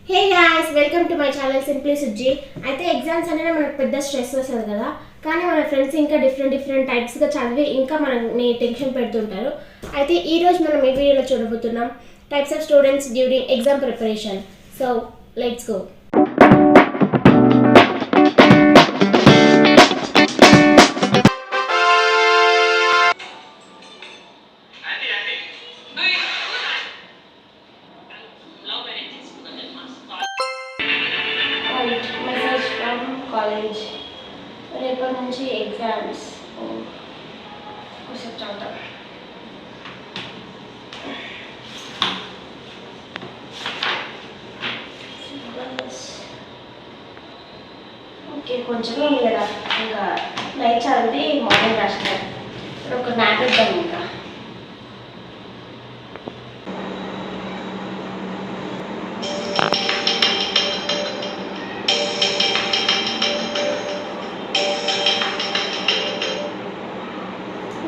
Hey guys, welcome to my channel simply Sujji. అయితే exams అనేది మనకు పెద్ద స్ట్రెస్ వస్తుంది కదా, కానీ మన ఫ్రెండ్స్ ఇంకా డిఫరెంట్ టైప్స్గా చదివి ఇంకా మనని టెన్షన్ పెడుతుంటారు. అయితే ఈరోజు మనం ఈ వీడియోలో చూడబోతున్నాం types of students during exam preparation. So let's go. Message from college, రేపటి నుంచి ఎగ్జామ్స్. కొంచెం చదువుతాం. ఓకే, కొంచెం ఉంది కదా, ఇంకా నైట్ చదివితే మార్నింగ్ రాసినారు. ఇప్పుడు ఒక మ్యాప్ ఇద్దాం.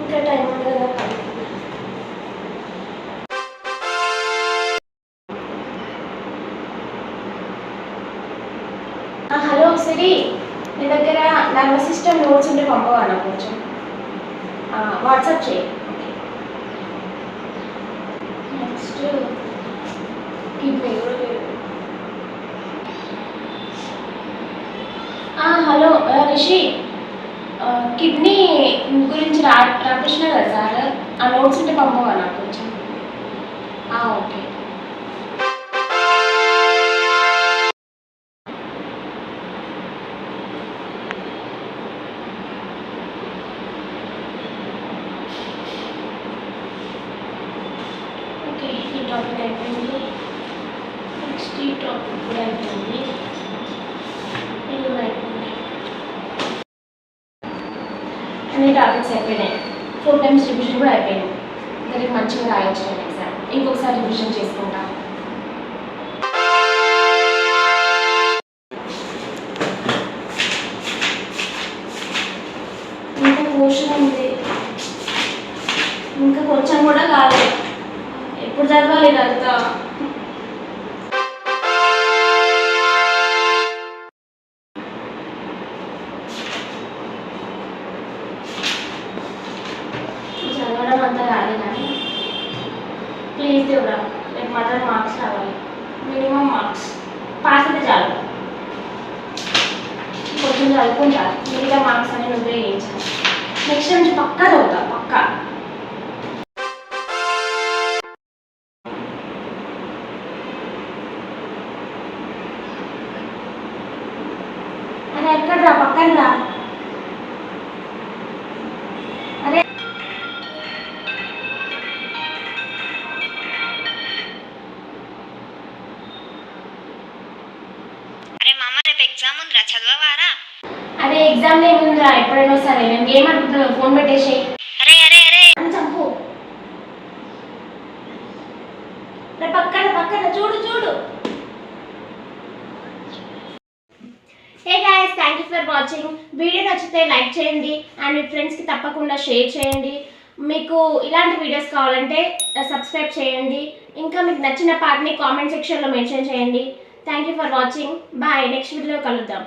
ఇంకా టైం ఉంది కదా. హలో సిరి, నీ దగ్గర నర్వస్ సిస్టమ్ నోట్స్ ఉంటే పంపవా నాకు కొంచెం వాట్సాప్ చేయి. Next kidney. Hello Rishi, kidney గురించి రాపించిన కదా సార్, ఆ నోట్స్ ఉంటే పంపవా నాకు కొంచెం. ఓకే. ఓకే, ఈ టాపిక్ అయిపోయింది. నెక్స్ట్ ఈ టాపిక్ కూడా అయిపోయింది. ఇది కూడా అయిపోయింది. అన్ని టాపిక్స్ అయిపోయినాయి. 4 times రివిజన్ కూడా అయిపోయింది. దానికి మంచిగా రాయొచ్చు నేను ఎగ్జామ్. ఇంకొకసారి రివిజన్ చేసుకుంటా. ఇంకా క్వశ్చన్ ఉంది, ఇంకా కొంచెం కూడా కాలేదు. ఎప్పుడు చదవాలి ఇదంతా? చదవడం అంతా కాదు కానీ ప్లీజ్ దేవుడా, రేపు మాత్రం మార్క్స్ రావాలి. మినిమం మార్క్స్ పాస్ అయితే చాలు. కొంచెం చదువుకుంటా, మిగతా మార్క్స్ అని నువ్వే వేయించాలి. నెక్స్ట్ నుంచి పక్కా చదువుతా, పక్కా. అరే ఎక్కడ రా, పక్కన రా. అరే ఎగ్జామ్ ఉందిరా, చదవవారా? అరే ఎగ్జామ్ ఏముందిరా, ఎప్పుడైనా సరే. నేను గేమ్ అనుకుంటున్నాను, ఫోన్ పెట్టేసి అరే అరే అరే అని చంపు. రే పక్కన పక్కన చూడు చూడు. Hey guys, thank you for watching. Video నచ్చితే లైక్ చేయండి అండ్ మీ ఫ్రెండ్స్కి తప్పకుండా షేర్ చేయండి. మీకు ఇలాంటి వీడియోస్ కావాలంటే సబ్స్క్రైబ్ చేయండి. ఇంకా మీకు నచ్చిన పార్ట్ని కామెంట్ సెక్షన్లో మెన్షన్ చేయండి. Thank you for watching. Bye. Next వీడియోలో కలుద్దాం.